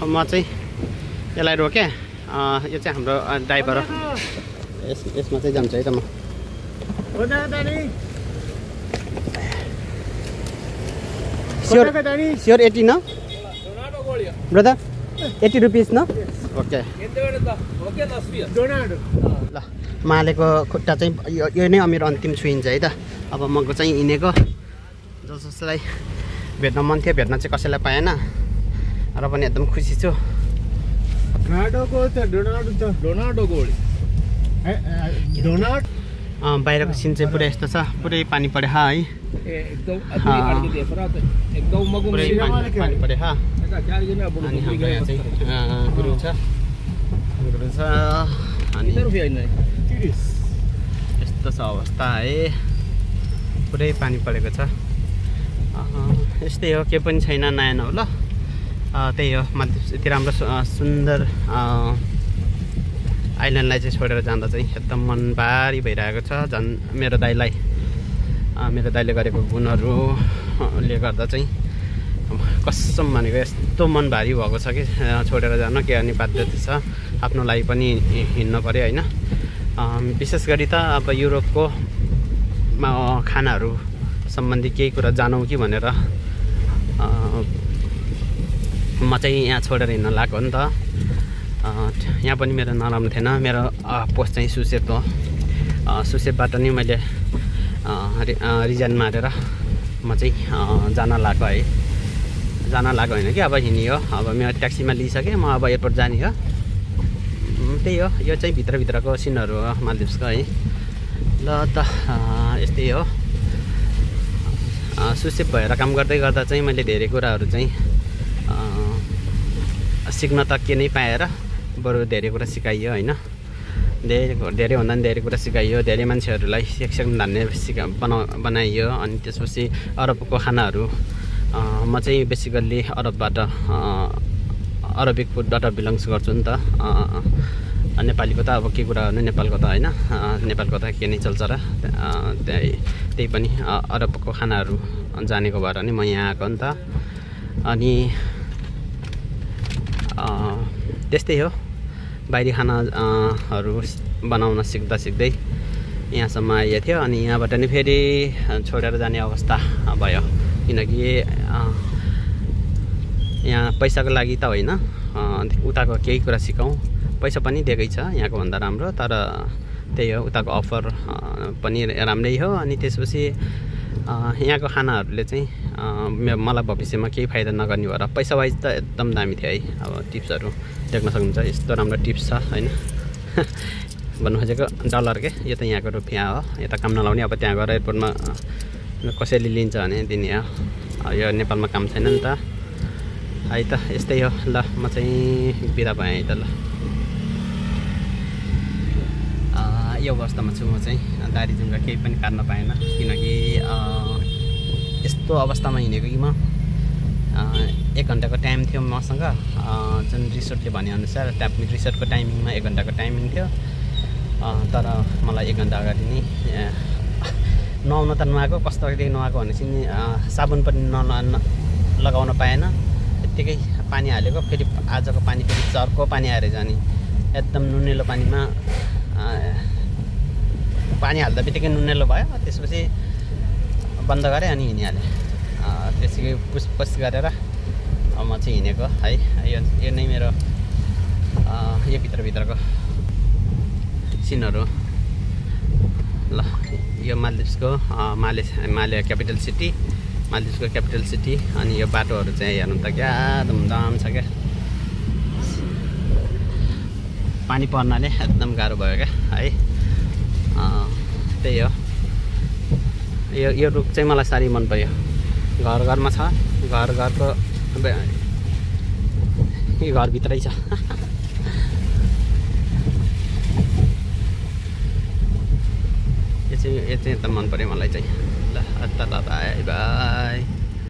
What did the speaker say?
म चाहिँ यसलाई रोकेँ। यो चाहिँ हाम्रो ड्राइभर हो। यसमा चाहिँ जान्छ है त म। Sure 80 no? Brother, 80 rupees no? Okay. ल मालेको खुट्टा चाहिँ यो नै मेरो अन्तिम छुइन्छ है त। अब म चाहिँ हिँडेको जसलाई भेट्न मन थियो, भेट्न चाहिँ कसैलाई पाएन र पनि एकदम खुसी छु। बाहिरको सिन चाहिँ पुरै यस्तो छ, पुरै पानी परे है। पुरै पानी परे हा। अनि हाम्रो यहाँ चाहिँ गुरु छ अनि यस्तो छ अवस्था है, पुरै पानी परेको छ। यस्तै हो, केही पनि छैन, नयाँ हो। ल त्यही हो, यति राम्रो सुन्दर आइल्यान्डलाई चाहिँ छोडेर जाँदा चाहिँ एकदम मन भारी भइरहेको छ। झन् मेरो दाइले गरेको गुणहरूले गर्दा चाहिँ कसम भनेको यस्तो मन भारी भएको छ कि छोडेर जान के अनि बाध्यता छ। आफ्नो लागि पनि हिँड्नु पऱ्यो होइन। विशेष गरी त अब युरोपको खानाहरू सम्बन्धी केही कुरा जानौँ कि भनेर म चाहिँ यहाँ छोडेर हिँड्न लागेको हो नि त। यहाँ पनि मेरो नराम्रो थिएन, मेरो पोस्ट चाहिँ सुसेप हो। सुसेपबाट नै मैले रिजाइन मारेर म चाहिँ जान लागेको है। जान लागेको होइन कि अब हिँडियो। अब मेरो ट्याक्सीमा लिइसकेँ, म अब एयरपोर्ट जाने हो। त्यही हो, यो चाहिँ भित्रभित्रको सिनहरू हो मालदिभ्सको है। ल त यस्तै हो। सुसेप भएर काम गर्दै गर्दा चाहिँ मैले धेरै कुराहरू चाहिँ सिक्न त के नै पाएर बरु धेरै कुरा सिकाइयो होइन। धेरै भन्दा पनि धेरै कुरा सिकाइयो। धेरै मान्छेहरूलाई सेक्सन धान्ने बनाइयो। अनि त्यसपछि अरबको खानाहरू म चाहिँ बेसिकल्ली अरबिक फुडबाट बिलोङ्स गर्छु नि त। नेपालीको त अब के कुरा गर्नु, नेपालको त होइन, नेपालको त के नै चल्छ र। त्यही पनि अरबको खानाहरू जानेको भएर नि म यहाँ आएको नि त। अनि त्यस्तै हो, बाहिरी खानाहरू बनाउन सिक्दै यहाँसम्म आइएको थियो। अनि यहाँबाट नि फेरि छोडेर जाने अवस्था भयो, किनकि यहाँ पैसाको लागि त होइन, उताको केही कुरा सिकाउँ। पैसा पनि दिएकै छ यहाँको भन्दा राम्रो, तर त्यही हो, उताको अफर पनि राम्रै हो। अनि त्यसपछि यहाँको खानाहरूले चाहिँ मलाई भविष्यमा केही फाइदा नगर्ने भएर पैसा वाइज त एकदम दामी थियो है। अब टिप्सहरू देख्न सक्नुहुन्छ, यस्तो राम्रो टिप्स छ होइन। भन्नु खोजेको डलर के, यो त यहाँको रुपियाँ हो। यता काम नलाउने, अब त्यहाँ गएर एयरपोर्टमा कसैले लिन्छ भने दिने हो। यो नेपालमा काम छैन नि त है त। यस्तै हो। ल म चाहिँ बिदा भएँ है त। ल यो अवस्थामा छु म चाहिँ। दारी जुङ्गा केही पनि काट्न पाएन, किनकि यस्तो अवस्थामा हिँडेको कि म 1 घन्टाको टाइम थियो मसँग। जुन रिसोर्टले भनेअनुसार रिसोर्टको टाइमिङमा 1 घन्टाको टाइमिङ थियो, तर मलाई 1 घन्टा अगाडि नै नुहाउन त नुहाएको, कस्तो नुहाएको भनेपछि नि साबुन पनि लगाउन पाएन। यत्तिकै पानी हालेको, फेरि आजको पानी फेरि चर्को पानी आएर जाने, एकदम नुनिलो पानीमा पानी हाल्दा बित्तिकै नुनिलो भयो। त्यसपछि बन्द गरेँ अनि हिँडिहालेँ। त्यसै पुसपुस गरेर म चाहिँ हिँडेको है। यो नै मेरो यो भित्रको सिनहरू। ल यो मालदिभ्सको माले क्यापिटल सिटी, मालदिभ्सको क्यापिटल सिटी। अनि यो बाटोहरू चाहिँ हेर्नु त क्या धुमधाम छ क्या। पानी पर्नाले एकदम गाह्रो भयो क्या है। त्यही हो, यो रुख चाहिँ मलाई साह्रै मन पर्यो। घर घरमा छ, घरको यो घरभित्रै छ। यो चाहिँ एकदम मन पर्यो मलाई चाहिँ। ल त बाई बाई।